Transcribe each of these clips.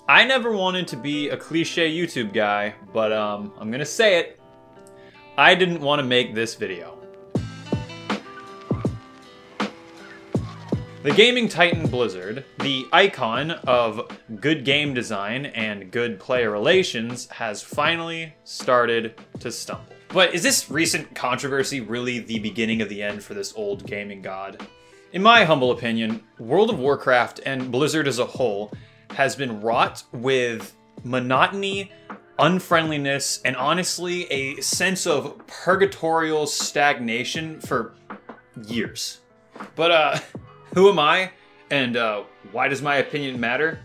I never wanted to be a cliche YouTube guy, but I'm gonna say it. I didn't want to make this video. The gaming titan Blizzard, the icon of good game design and good player relations, has finally started to stumble. But is this recent controversy really the beginning of the end for this old gaming god? In my humble opinion, World of Warcraft and Blizzard as a whole has been wrought with monotony, unfriendliness, and honestly a sense of purgatorial stagnation for years. But who am I, and why does my opinion matter?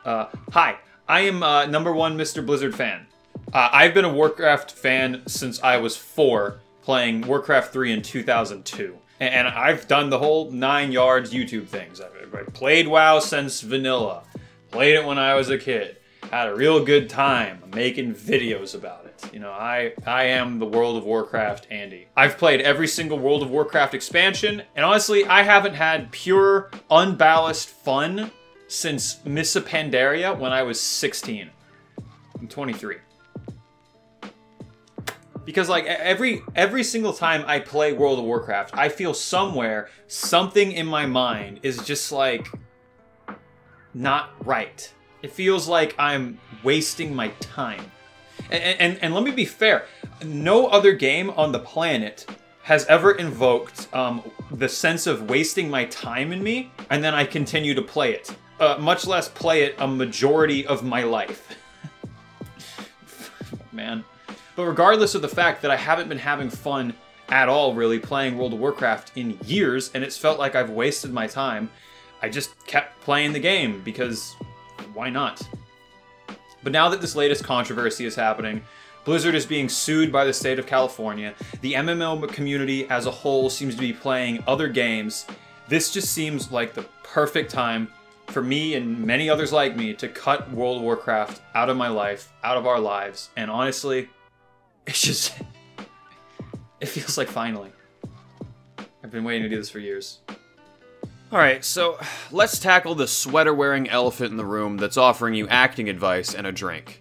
Hi, I am number one Mr. Blizzard fan. I've been a Warcraft fan since I was 4, playing Warcraft 3 in 2002. And I've done the whole 9 yards YouTube things. I've played WoW since vanilla. Played it when I was a kid. Had a real good time making videos about it. You know, I am the World of Warcraft Andy. I've played every single World of Warcraft expansion, and honestly, I haven't had pure, unbalanced fun since Missa Pandaria when I was 16. I'm 23. Because like every single time I play World of Warcraft, I feel something in my mind is just like not right. It feels like I'm wasting my time. And let me be fair, no other game on the planet has ever invoked the sense of wasting my time in me, and then I continue to play it. Much less play it a majority of my life. Man. But regardless of the fact that I haven't been having fun at all really playing World of Warcraft in years, and it's felt like I've wasted my time, I just kept playing the game because why not? But now that this latest controversy is happening, Blizzard is being sued by the state of California, the MMO community as a whole seems to be playing other games, this just seems like the perfect time for me and many others like me to cut World of Warcraft out of my life, out of our lives, and honestly, it's just, it feels like finally. I've been waiting to do this for years. Alright, so let's tackle the sweater-wearing elephant in the room that's offering you acting advice and a drink.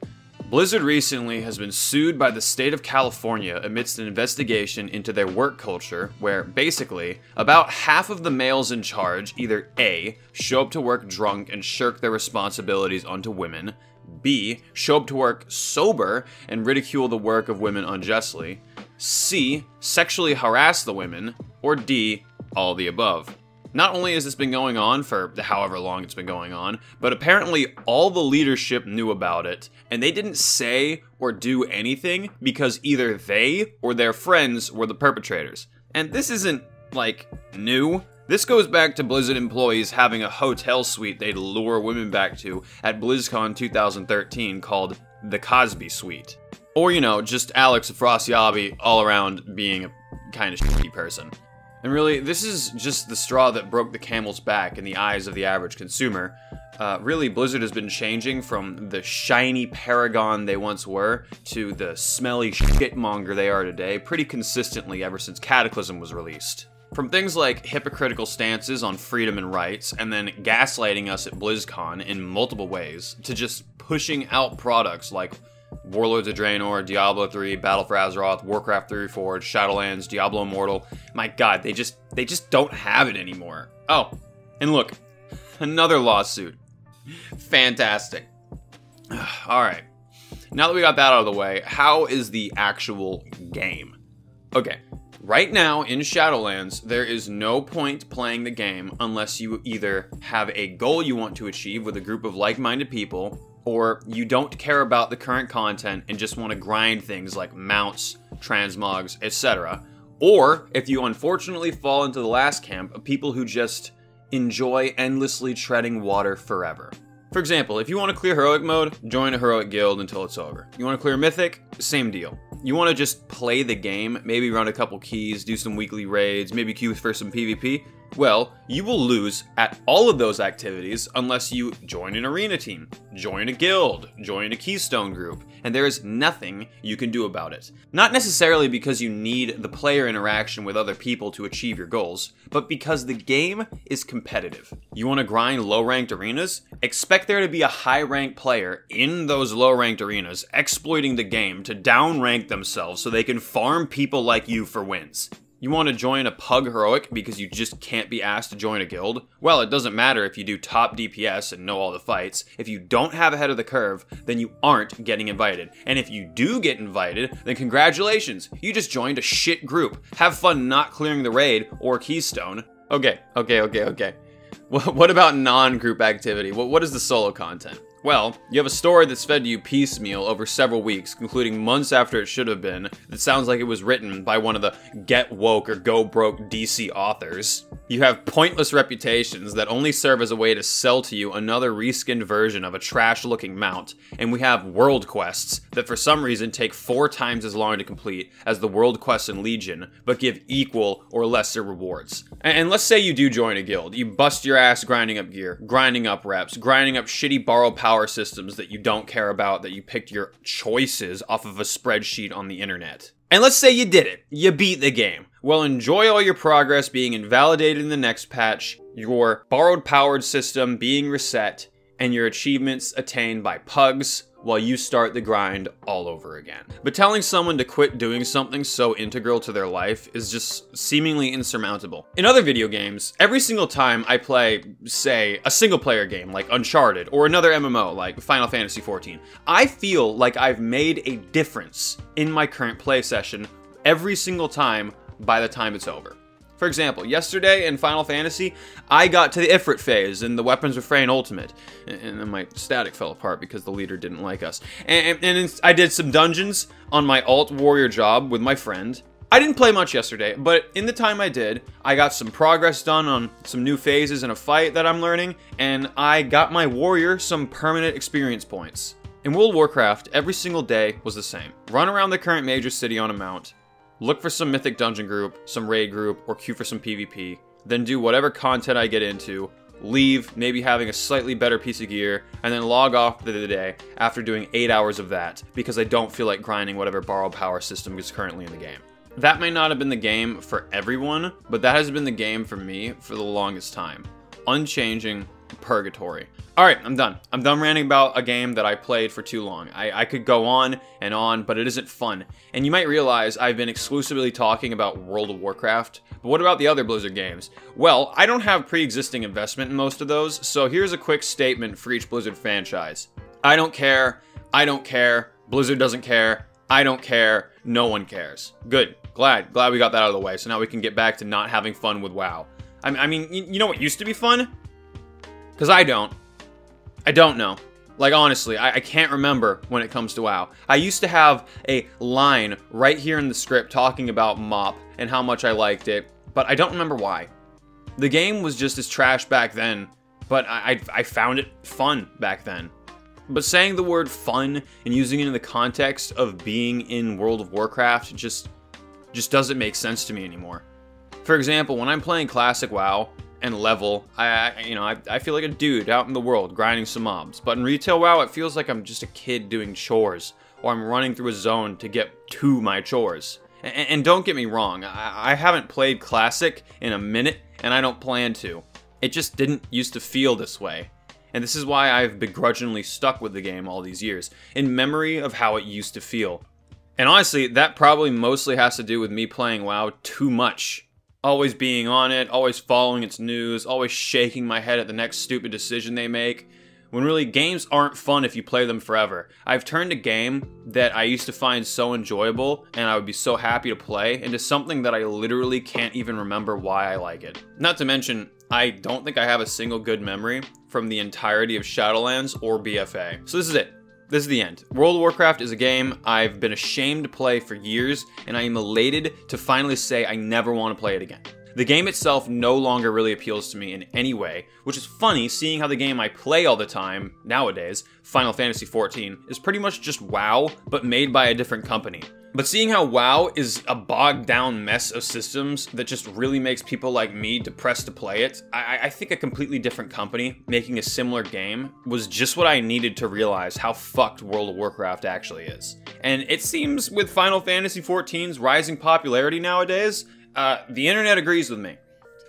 Blizzard recently has been sued by the state of California amidst an investigation into their work culture where, basically, about half of the males in charge either A, show up to work drunk and shirk their responsibilities onto women, B, show up to work sober and ridicule the work of women unjustly, C, sexually harass the women, or D, all the above. Not only has this been going on for however long it's been going on, but apparently all the leadership knew about it, and they didn't say or do anything because either they or their friends were the perpetrators. And this isn't, like, new. This goes back to Blizzard employees having a hotel suite they'd lure women back to at BlizzCon 2013 called the Cosby Suite. Or, you know, just Alex Afrasiabi all around being a kind of shitty person. And really, this is just the straw that broke the camel's back in the eyes of the average consumer. Really, Blizzard has been changing from the shiny paragon they once were to the smelly shitmonger they are today pretty consistently ever since Cataclysm was released. From things like hypocritical stances on freedom and rights, and then gaslighting us at BlizzCon in multiple ways, to just pushing out products like Warlords of Draenor, Diablo 3, Battle for Azeroth, Warcraft 3 Reforged, Shadowlands, Diablo Immortal. My god, they just don't have it anymore. Oh, and look, another lawsuit. Fantastic. Alright, now that we got that out of the way, how is the actual game? Okay, right now in Shadowlands, there is no point playing the game unless you either have a goal you want to achieve with a group of like-minded people, or you don't care about the current content and just want to grind things like mounts, transmogs, etc. Or if you unfortunately fall into the last camp of people who just enjoy endlessly treading water forever. For example, if you want to clear heroic mode, join a heroic guild until it's over. You want to clear mythic? Same deal. You want to just play the game, maybe run a couple keys, do some weekly raids, maybe queue for some PvP? Well, you will lose at all of those activities unless you join an arena team, join a guild, join a keystone group, and there is nothing you can do about it. Not necessarily because you need the player interaction with other people to achieve your goals, but because the game is competitive. You want to grind low-ranked arenas? Expect there to be a high-ranked player in those low-ranked arenas exploiting the game to down-rank themselves so they can farm people like you for wins. You want to join a pug heroic because you just can't be asked to join a guild? Well, it doesn't matter if you do top DPS and know all the fights. If you don't have ahead of the curve, then you aren't getting invited. And if you do get invited, then congratulations, you just joined a shit group. Have fun not clearing the raid or keystone. Okay. What about non-group activity? What is the solo content? Well, you have a story that's fed to you piecemeal over several weeks, concluding months after it should have been, that sounds like it was written by one of the get woke or go broke DC authors. You have pointless reputations that only serve as a way to sell to you another reskinned version of a trash-looking mount, and we have world quests that for some reason take 4 times as long to complete as the world quests in Legion, but give equal or lesser rewards. And let's say you do join a guild. You bust your ass grinding up gear, grinding up reps, grinding up shitty borrow power systems that you don't care about, that you picked your choices off of a spreadsheet on the internet. And let's say you did it. You beat the game. Well, enjoy all your progress being invalidated in the next patch, your borrowed powered system being reset, and your achievements attained by pugs while you start the grind all over again. But telling someone to quit doing something so integral to their life is just seemingly insurmountable. In other video games, every single time I play, say, a single player game like Uncharted or another MMO like Final Fantasy XIV, I feel like I've made a difference in my current play session every single time by the time it's over. For example, yesterday in Final Fantasy, I got to the Ifrit phase in the Weapons Refrain Ultimate, and then my static fell apart because the leader didn't like us. And I did some dungeons on my alt warrior job with my friend. I didn't play much yesterday, but in the time I did, I got some progress done on some new phases in a fight that I'm learning, and I got my warrior some permanent experience points. In World of Warcraft, every single day was the same. Run around the current major city on a mount, look for some mythic dungeon group, some raid group, or queue for some PvP, then do whatever content I get into, leave, maybe having a slightly better piece of gear, and then log off for the day after doing 8 hours of that, because I don't feel like grinding whatever borrowed power system is currently in the game. That may not have been the game for everyone, but that has been the game for me for the longest time. Unchanging purgatory. Alright, I'm done. I'm done ranting about a game that I played for too long. I could go on, but it isn't fun. And you might realize I've been exclusively talking about World of Warcraft, but what about the other Blizzard games? Well, I don't have pre-existing investment in most of those, so here's a quick statement for each Blizzard franchise. I don't care, Blizzard doesn't care, I don't care, no one cares. Good. Glad we got that out of the way, so now we can get back to not having fun with WoW. I mean, you know what used to be fun? Because I don't know. Like, honestly, I can't remember when it comes to WoW. I used to have a line right here in the script talking about MOP and how much I liked it, but I don't remember why. The game was just as trash back then, but I found it fun back then. But saying the word fun and using it in the context of being in World of Warcraft just doesn't make sense to me anymore. For example, when I'm playing Classic WoW and level, I feel like a dude out in the world grinding some mobs. But in retail WoW, it feels like I'm just a kid doing chores, or I'm running through a zone to get to my chores. And don't get me wrong, I haven't played Classic in a minute, and I don't plan to. It just didn't used to feel this way. And this is why I've begrudgingly stuck with the game all these years, in memory of how it used to feel. And honestly, that probably mostly has to do with me playing WoW too much. Always being on it, always following its news, always shaking my head at the next stupid decision they make. When really, games aren't fun if you play them forever. I've turned a game that I used to find so enjoyable and I would be so happy to play into something that I literally can't even remember why I like it. Not to mention, I don't think I have a single good memory from the entirety of Shadowlands or BFA. So this is it. This is the end. World of Warcraft is a game I've been ashamed to play for years, and I am elated to finally say I never want to play it again. The game itself no longer really appeals to me in any way, which is funny seeing how the game I play all the time, nowadays, Final Fantasy XIV, is pretty much just WoW, but made by a different company. But seeing how WoW is a bogged down mess of systems that just really makes people like me depressed to play it, I think a completely different company making a similar game was just what I needed to realize how fucked World of Warcraft actually is. And it seems with Final Fantasy XIV's rising popularity nowadays, the internet agrees with me.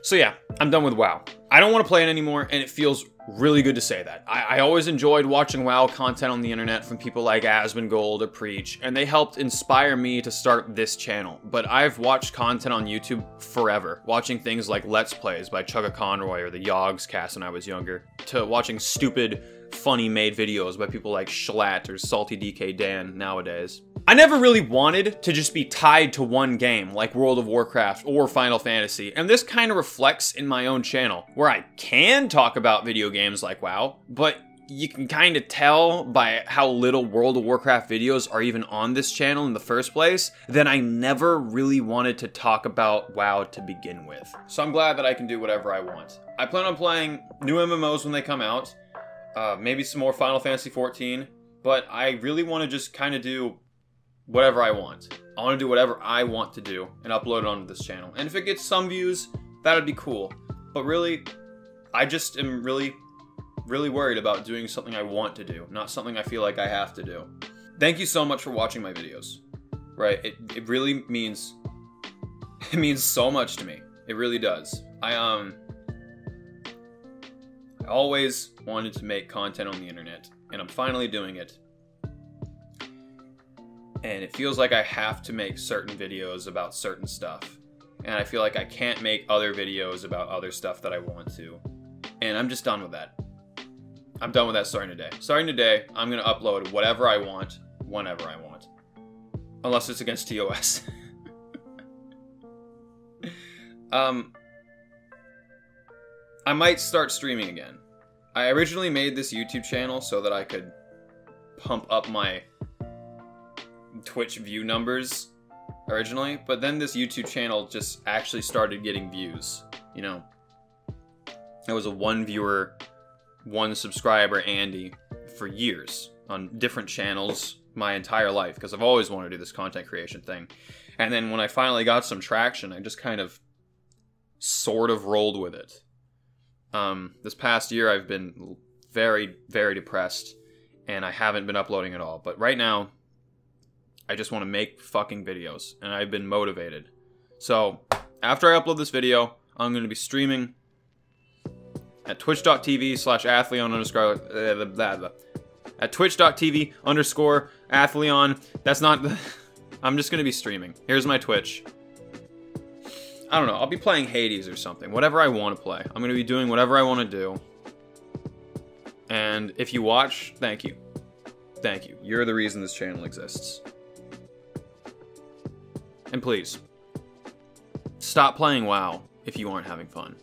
So yeah, I'm done with WoW. I don't want to play it anymore, and it feels really good to say that. I always enjoyed watching WoW content on the internet from people like Asmongold or Preach, and they helped inspire me to start this channel. But I've watched content on YouTube forever, watching things like Let's Plays by Chugga Conroy or the Yogs cast when I was younger, to watching stupid, funny made videos by people like Schlatt or Salty DK Dan nowadays. I never really wanted to just be tied to one game like World of Warcraft or Final Fantasy, and this kind of reflects in my own channel, where I can talk about video games like WoW, but you can kind of tell by how little World of Warcraft videos are even on this channel in the first place that I never really wanted to talk about WoW to begin with. So I'm glad that I can do whatever I want. I plan on playing new MMOs when they come out, maybe some more Final Fantasy XIV, but I really want to just kind of do whatever I want. I want to do whatever I want to do and upload it onto this channel. And if it gets some views, that would be cool. But really, I just am really worried about doing something I want to do, not something I feel like I have to do. Thank you so much for watching my videos. Right? It really means, it means so much to me. It really does. I always wanted to make content on the internet, and I'm finally doing it. And it feels like I have to make certain videos about certain stuff. And I feel like I can't make other videos about other stuff that I want to. And I'm just done with that. I'm done with that starting today. Starting today, I'm going to upload whatever I want, whenever I want. Unless it's against TOS. I might start streaming again. I originally made this YouTube channel so that I could pump up my Twitch view numbers originally, but then this YouTube channel just actually started getting views. You know, I was a 1 viewer, 1 subscriber Andy for years on different channels my entire life, because I've always wanted to do this content creation thing. And then when I finally got some traction, I just kind of sort of rolled with it. This past year I've been very depressed, and I haven't been uploading at all. But right now, I just want to make fucking videos, and I've been motivated. So, after I upload this video, I'm going to be streaming at twitch.tv/Athleon_, at twitch.tv/Athleon. That's not, I'm just going to be streaming. Here's my Twitch. I don't know, I'll be playing Hades or something. Whatever I want to play. I'm going to be doing whatever I want to do. And if you watch, thank you. Thank you. You're the reason this channel exists. And please, stop playing WoW if you aren't having fun.